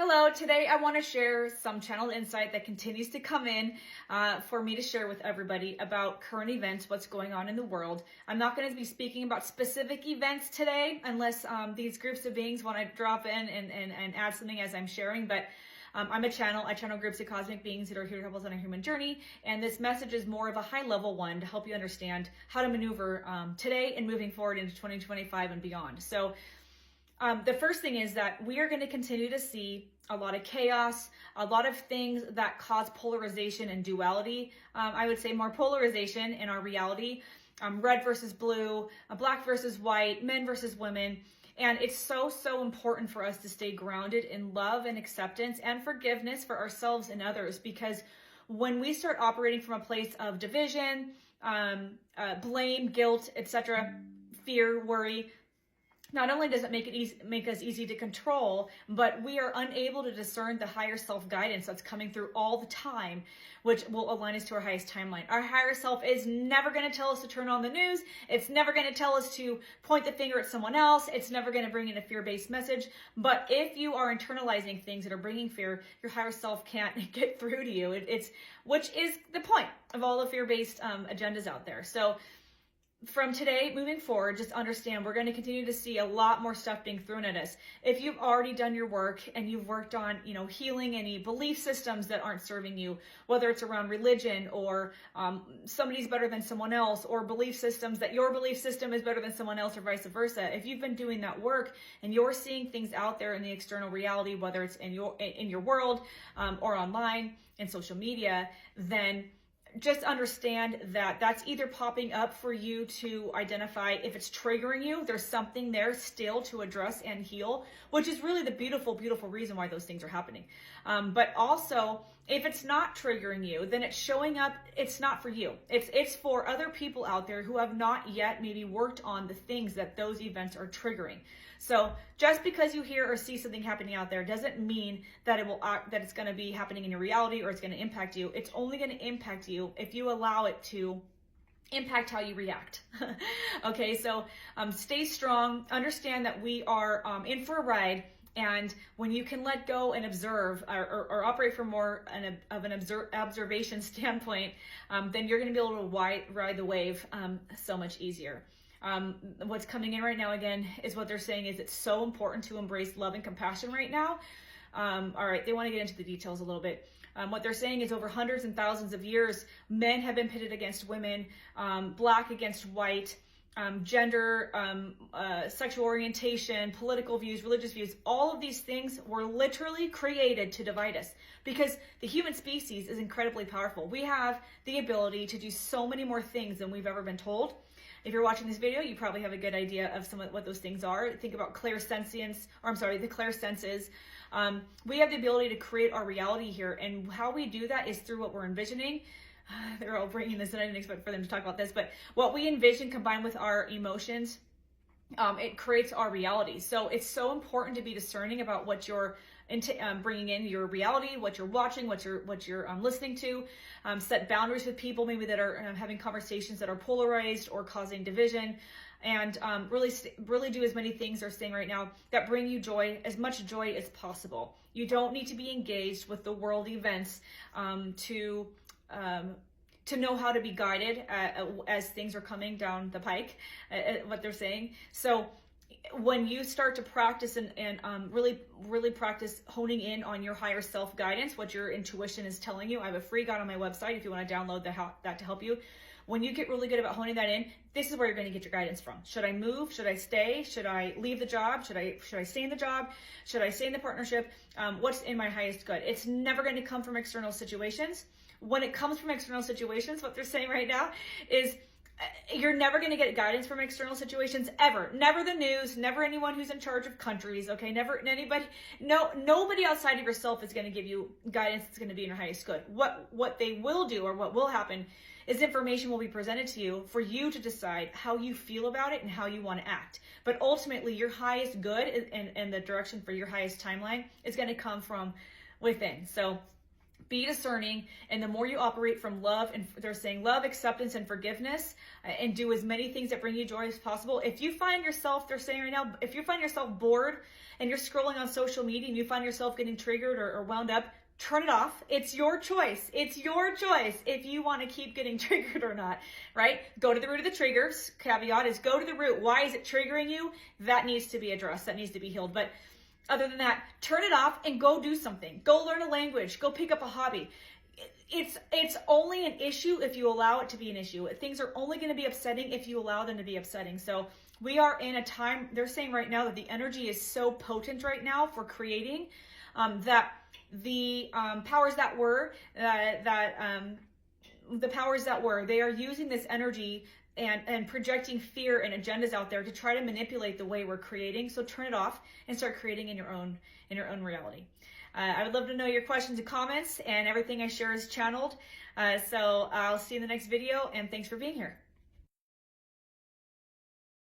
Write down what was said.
Hello, today I want to share some channeled insight that continues to come in for me to share with everybody about current events, what's going on in the world. I'm not going to be speaking about specific events today unless these groups of beings want to drop in and add something as I'm sharing, but I'm a channel. I channel groups of cosmic beings that are here to help us on a human journey, and this message is more of a high-level one to help you understand how to maneuver today and moving forward into 2025 and beyond. So the first thing is that we are going to continue to see a lot of chaos, a lot of things that cause polarization and duality. I would say more polarization in our reality, red versus blue, black versus white, men versus women. And it's so important for us to stay grounded in love and acceptance and forgiveness for ourselves and others, because when we start operating from a place of division, blame, guilt, etc., fear, worry, not only does it make us easy to control, but we are unable to discern the higher self guidance that's coming through all the time, which will align us to our highest timeline. Our higher self is never going to tell us to turn on the news. It's never going to tell us to point the finger at someone else. It's never going to bring in a fear-based message. But if you are internalizing things that are bringing fear, your higher self can't get through to you. Which is the point of all the fear-based agendas out there. So from today moving forward, just understand we're going to continue to see a lot more stuff being thrown at us. If you've already done your work and you've worked on, healing any belief systems that aren't serving you, whether it's around religion or somebody's better than someone else, or belief systems that your belief system is better than someone else, or vice versa. If you've been doing that work and you're seeing things out there in the external reality, whether it's in your world or online and social media, then just understand that that's either popping up for you to identify if it's triggering you. There's something there still to address and heal, which is really the beautiful reason why those things are happening. But also, if it's not triggering you, then it's showing up, it's not for you. It's for other people out there who have not yet maybe worked on the things that those events are triggering. So just because you hear or see something happening out there doesn't mean that that it's going to be happening in your reality or it's going to impact you. It's only going to impact you if you allow it to impact how you react. Okay, so stay strong. Understand that we are in for a ride. And when you can let go and observe or operate from more of an observation standpoint, then you're going to be able to ride the wave so much easier. What's coming in right now, again, is what they're saying is it's so important to embrace love and compassion right now. All right, they want to get into the details a little bit. What they're saying is over hundreds and thousands of years, men have been pitted against women, black against white, gender, sexual orientation, political views, religious views. All of these things were literally created to divide us, because the human species is incredibly powerful. We have the ability to do so many more things than we've ever been told. If you're watching this video, you probably have a good idea of what those things are. Think about the clairsenses. We have the ability to create our reality here, and how we do that is through what we're envisioning. They're all bringing this, and I didn't expect for them to talk about this, but what we envision combined with our emotions, it creates our reality. So it's so important to be discerning about what you're bringing in your reality, what you're watching, what you're listening to. Set boundaries with people maybe that are having conversations that are polarized or causing division, and really do as many things they're saying right now that bring you joy, as much joy as possible. You don't need to be engaged with the world events to know how to be guided as things are coming down the pike, what they're saying. So when you start to practice and really practice honing in on your higher self guidance, what your intuition is telling you, I have a free guide on my website if you want to download that to help you. When you get really good about honing that in, this is where you're going to get your guidance from. Should I move? Should I stay? Should I leave the job? Should I stay in the job? Should I stay in the partnership? What's in my highest good? It's never going to come from external situations. When it comes from external situations, what they're saying right now is you're never going to get guidance from external situations ever. Never the news, never anyone who's in charge of countries, okay? Never anybody, nobody outside of yourself is going to give you guidance that's going to be in your highest good. What they will do, or what will happen, is information will be presented to you for you to decide how you feel about it and how you want to act. But ultimately, your highest good and the direction for your highest timeline is going to come from within. So Be discerning, and the more you operate from love, and they're saying love, acceptance, and forgiveness, and do as many things that bring you joy as possible. If you find yourself, they're saying right now, if you find yourself bored and you're scrolling on social media and you find yourself getting triggered or wound up, turn it off. It's your choice. It's your choice if you want to keep getting triggered or not, right? Go to the root of the triggers. Caveat is go to the root. Why is it triggering you? That needs to be addressed. That needs to be healed. But other than that, turn it off and go do something. Go learn a language. Go pick up a hobby. It's only an issue if you allow it to be an issue. Things are only going to be upsetting if you allow them to be upsetting. So we are in a time, they're saying right now that the energy is so potent right now for creating that the powers that were, the powers that were, they are using this energy and projecting fear and agendas out there to try to manipulate the way we're creating. So turn it off and start creating in your own reality. I would love to know your questions and comments, and everything I share is channeled. So I'll see you in the next video, and thanks for being here.